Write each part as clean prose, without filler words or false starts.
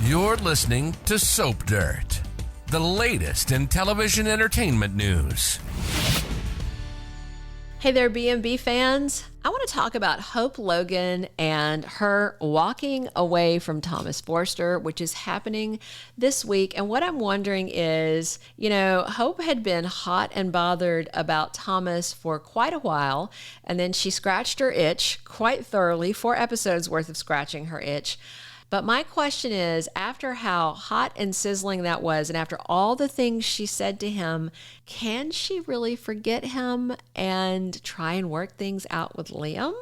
You're listening to Soap Dirt, the latest in television entertainment news. Hey there, B&B fans. I want to talk about Hope Logan and her walking away from Thomas Forrester, which is happening this week. And what I'm wondering is, Hope had been hot and bothered about Thomas for quite a while, and then she scratched her itch quite thoroughly, 4 episodes worth of scratching her itch. But my question is, after how hot and sizzling that was, and after all the things she said to him, can she really forget him and try and work things out with Liam?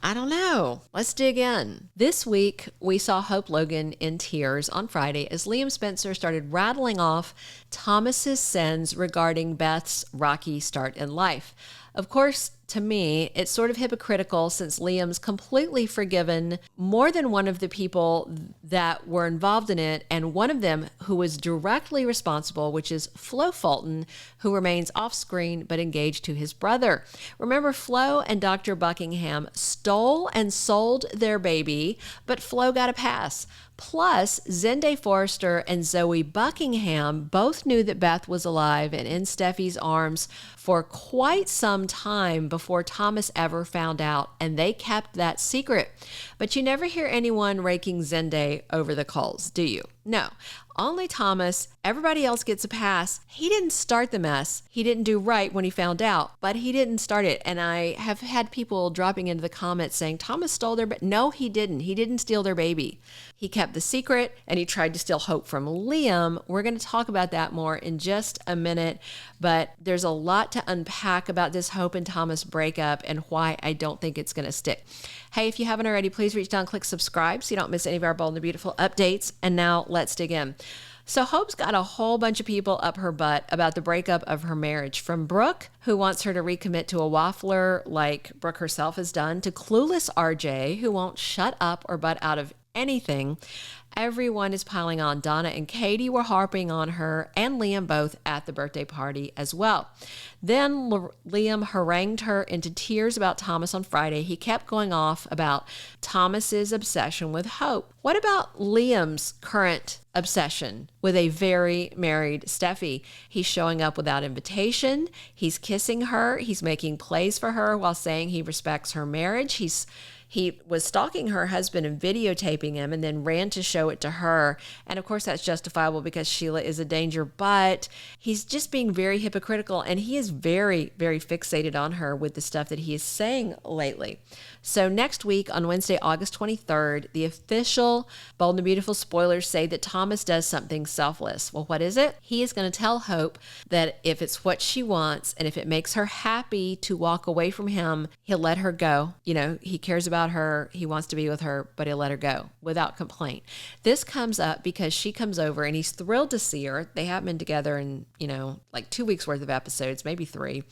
I don't know. Let's dig in. This week, we saw Hope Logan in tears on Friday as Liam Spencer started rattling off Thomas's sins regarding Beth's rocky start in life. Of course, to me, it's sort of hypocritical since Liam's completely forgiven more than one of the people that were involved in it, and one of them who was directly responsible, which is Flo Fulton, who remains off-screen but engaged to his brother. Remember, Flo and Dr. Buckingham stole and sold their baby, but Flo got a pass. Plus, Steffy Forrester and Zoe Buckingham both knew that Beth was alive and in Steffi's arms for quite some time before Thomas ever found out, and they kept that secret. But you never hear anyone raking Steffy over the coals, do you? No. Only Thomas. Everybody else gets a pass. He didn't start the mess. He didn't do right when he found out, but he didn't start it. And I have had people dropping into the comments saying, Thomas stole their baby. No, he didn't. He didn't steal their baby. He kept the secret, and he tried to steal Hope from Liam. We're going to talk about that more in just a minute, but there's a lot to unpack about this Hope and Thomas breakup and why I don't think it's going to stick. Hey, if you haven't already, please reach down, click subscribe so you don't miss any of our Bold and Beautiful updates. And now let's dig in. So Hope's got a whole bunch of people up her butt about the breakup of her marriage, from Brooke, who wants her to recommit to a waffler like Brooke herself has done, to clueless RJ, who won't shut up or butt out of anything. Everyone is piling on. Donna and Katie were harping on her, and Liam both at the birthday party as well. Then Liam harangued her into tears about Thomas on Friday. He kept going off about Thomas's obsession with Hope. What about Liam's current obsession with a very married Steffy? He's showing up without invitation. He's kissing her. He's making plays for her while saying he respects her marriage. He was stalking her husband and videotaping him and then ran to show it to her. And of course, that's justifiable because Sheila is a danger, but he's just being very hypocritical, and he is very, very fixated on her with the stuff that he is saying lately. So next week on Wednesday, August 23rd, the official Bold and Beautiful spoilers say that Thomas does something selfless. Well, what is it? He is going to tell Hope that if it's what she wants and if it makes her happy to walk away from him, he'll let her go. He cares about her. He wants to be with her, but he'll let her go without complaint. This comes up because she comes over and he's thrilled to see her. They haven't been together in, like 2 weeks worth of episodes, maybe 3.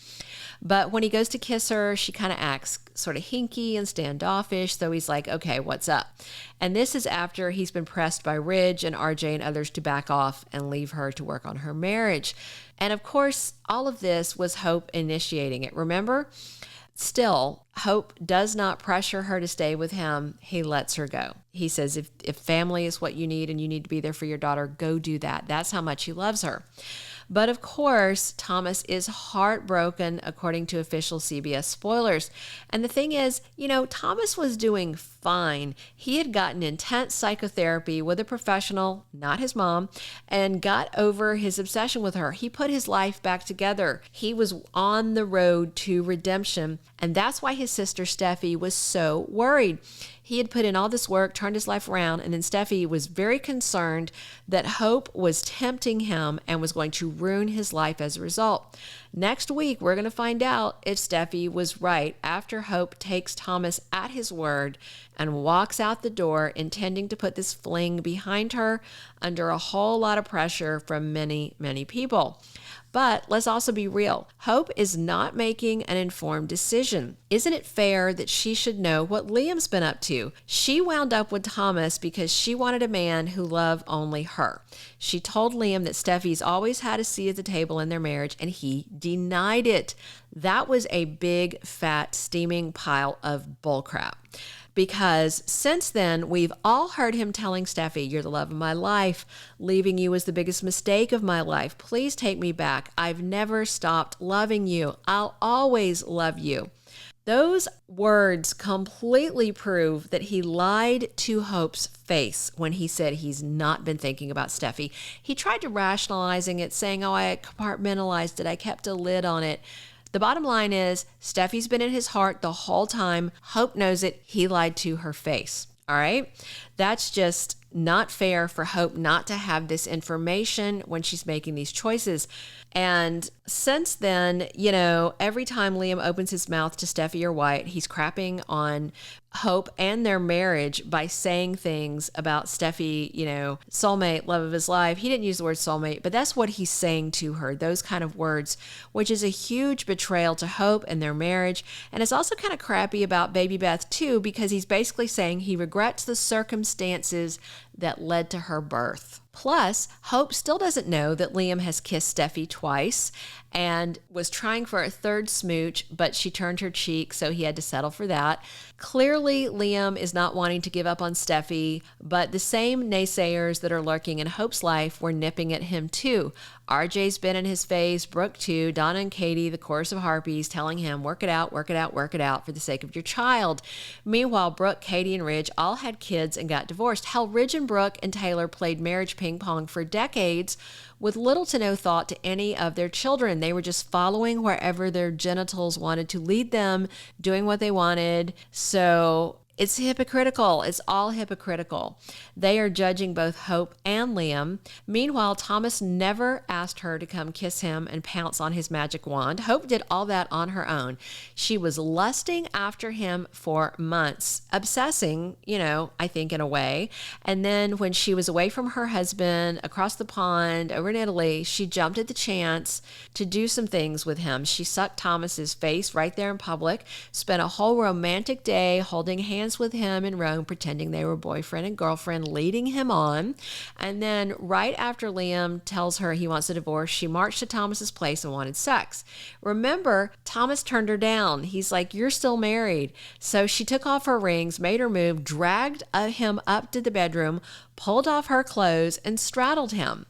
But when he goes to kiss her, she kind of acts sort of hinky and standoffish. So he's like, okay, what's up? And this is after he's been pressed by Ridge and RJ and others to back off and leave her to work on her marriage. And of course, all of this was Hope initiating it. Remember? Still, Hope does not pressure her to stay with him. He lets her go. He says, if family is what you need and you need to be there for your daughter, go do that. That's how much he loves her. But of course, Thomas is heartbroken, according to official CBS spoilers. And the thing is, Thomas was doing fine. He had gotten intense psychotherapy with a professional, not his mom, and got over his obsession with her. He put his life back together. He was on the road to redemption. And that's why his sister Steffi was so worried. He had put in all this work, turned his life around, and then Steffi was very concerned that Hope was tempting him and was going to ruin his life as a result. Next week, we're going to find out if Steffi was right after Hope takes Thomas at his word and walks out the door intending to put this fling behind her under a whole lot of pressure from many, many people. But let's also be real. Hope is not making an informed decision. Isn't it fair that she should know what Liam's been up to? She wound up with Thomas because she wanted a man who loved only her. She told Liam that Steffi's always had a seat at the table in their marriage, and he denied it. That was a big, fat, steaming pile of bullcrap. because since then, we've all heard him telling Steffy, "You're the love of my life. Leaving you was the biggest mistake of my life. Please take me back. I've never stopped loving you. I'll always love you." Those words completely prove that he lied to Hope's face when he said he's not been thinking about Steffy. He tried to rationalizing it, saying, "Oh, I compartmentalized it. I kept a lid on it." The bottom line is, Steffy's been in his heart the whole time. Hope knows it. He lied to her face. All right? That's just not fair for Hope not to have this information when she's making these choices. And since then, every time Liam opens his mouth to Steffy or Wyatt, he's crapping on Hope and their marriage by saying things about Steffy, soulmate, love of his life. He didn't use the word soulmate, but that's what he's saying to her, those kind of words, which is a huge betrayal to Hope and their marriage. And it's also kind of crappy about Baby Beth too, because he's basically saying he regrets the circumstances that led to her birth. Plus, Hope still doesn't know that Liam has kissed Steffy twice and was trying for a third smooch, but she turned her cheek, so he had to settle for that. Clearly, Liam is not wanting to give up on Steffy, but the same naysayers that are lurking in Hope's life were nipping at him too. RJ's been in his face, Brooke too, Donna and Katie, the chorus of harpies, telling him, work it out, work it out, work it out for the sake of your child. Meanwhile, Brooke, Katie, and Ridge all had kids and got divorced. Hell, Ridge and Brooke and Taylor played marriage ping pong for decades with little to no thought to any of their children. They were just following wherever their genitals wanted to lead them, doing what they wanted. So it's hypocritical. It's all hypocritical. They are judging both Hope and Liam. Meanwhile, Thomas never asked her to come kiss him and pounce on his magic wand. Hope did all that on her own. She was lusting after him for months, obsessing, I think in a way. And then when she was away from her husband across the pond over in Italy, she jumped at the chance to do some things with him. She sucked Thomas's face right there in public, spent a whole romantic day holding hands with him in Rome, pretending they were boyfriend and girlfriend, leading him on. And then right after Liam tells her he wants a divorce, she marched to Thomas's place and wanted sex. Remember, Thomas turned her down. He's like, "You're still married." So she took off her rings, made her move, dragged him up to the bedroom, pulled off her clothes, and straddled him.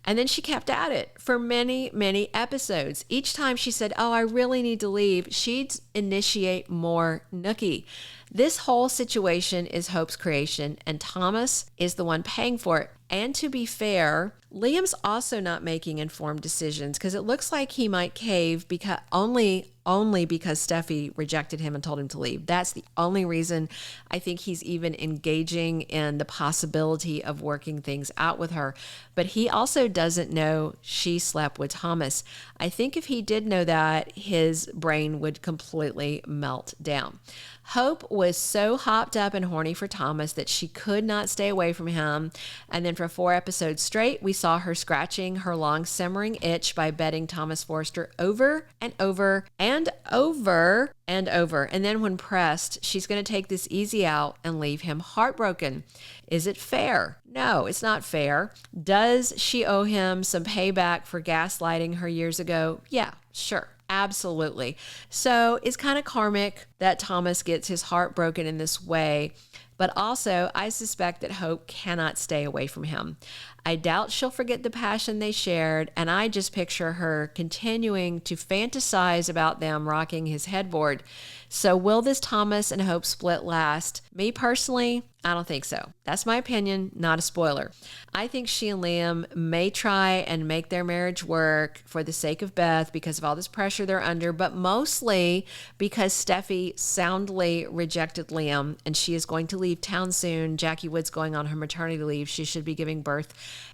And then she kept at it for many, many episodes. Each time she said, "Oh, I really need to leave," she'd initiate more nookie. This whole situation is Hope's creation, and Thomas is the one paying for it. And to be fair, Liam's also not making informed decisions, because it looks like he might cave because only because Steffy rejected him and told him to leave. That's the only reason I think he's even engaging in the possibility of working things out with her. But he also doesn't know she slept with Thomas. I think if he did know that, his brain would completely melt down. Hope was so hopped up and horny for Thomas that she could not stay away from him. And then for 4 episodes straight, we saw her scratching her long simmering itch by betting Thomas Forrester over and over and over and over. And then when pressed, she's going to take this easy out and leave him heartbroken. Is it fair? No, it's not fair. Does she owe him some payback for gaslighting her years ago? Yeah, sure. Absolutely. So it's kind of karmic that Thomas gets his heart broken in this way. But also, I suspect that Hope cannot stay away from him. I doubt she'll forget the passion they shared, and I just picture her continuing to fantasize about them rocking his headboard. So will this Thomas and Hope split last? Me personally, I don't think so. That's my opinion, not a spoiler. I think she and Liam may try and make their marriage work for the sake of Beth because of all this pressure they're under, but mostly because Steffy soundly rejected Liam and she is going to leave town soon. Jackie Wood's going on her maternity leave. She should be giving birth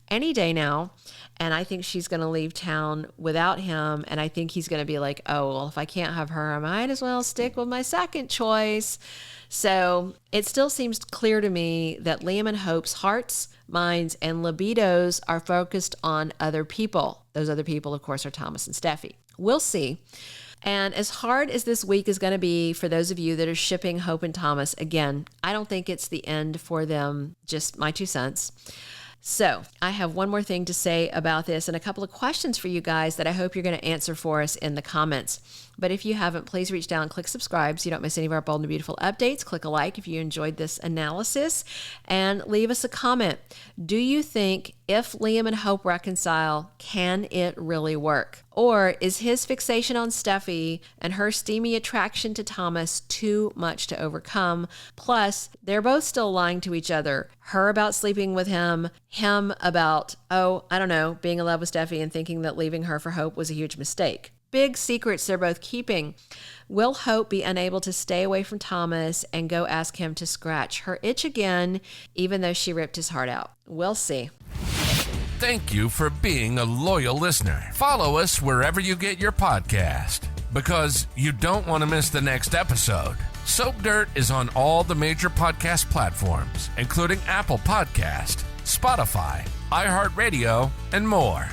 any day now. And I think she's going to leave town without him. And I think he's going to be like, oh, well, if I can't have her, I might as well stick with my second choice. So it still seems clear to me that Liam and Hope's hearts, minds, and libidos are focused on other people. Those other people, of course, are Thomas and Steffy. We'll see. And as hard as this week is going to be for those of you that are shipping Hope and Thomas, again, I don't think it's the end for them. Just my 2 cents. So I have one more thing to say about this and a couple of questions for you guys that I hope you're going to answer for us in the comments. But if you haven't, please reach down and click subscribe so you don't miss any of our bold and beautiful updates. Click a like if you enjoyed this analysis and leave us a comment. Do you think if Liam and Hope reconcile, can it really work? Or is his fixation on Steffy and her steamy attraction to Thomas too much to overcome? Plus, they're both still lying to each other. Her about sleeping with him about, being in love with Steffy and thinking that leaving her for Hope was a huge mistake. Big secrets they're both keeping. Will Hope be unable to stay away from Thomas and go ask him to scratch her itch again, even though she ripped his heart out? We'll see. Thank you for being a loyal listener. Follow us wherever you get your podcast, because you don't want to miss the next episode. Soap Dirt is on all the major podcast platforms, including Apple Podcast, Spotify, iHeartRadio, and more.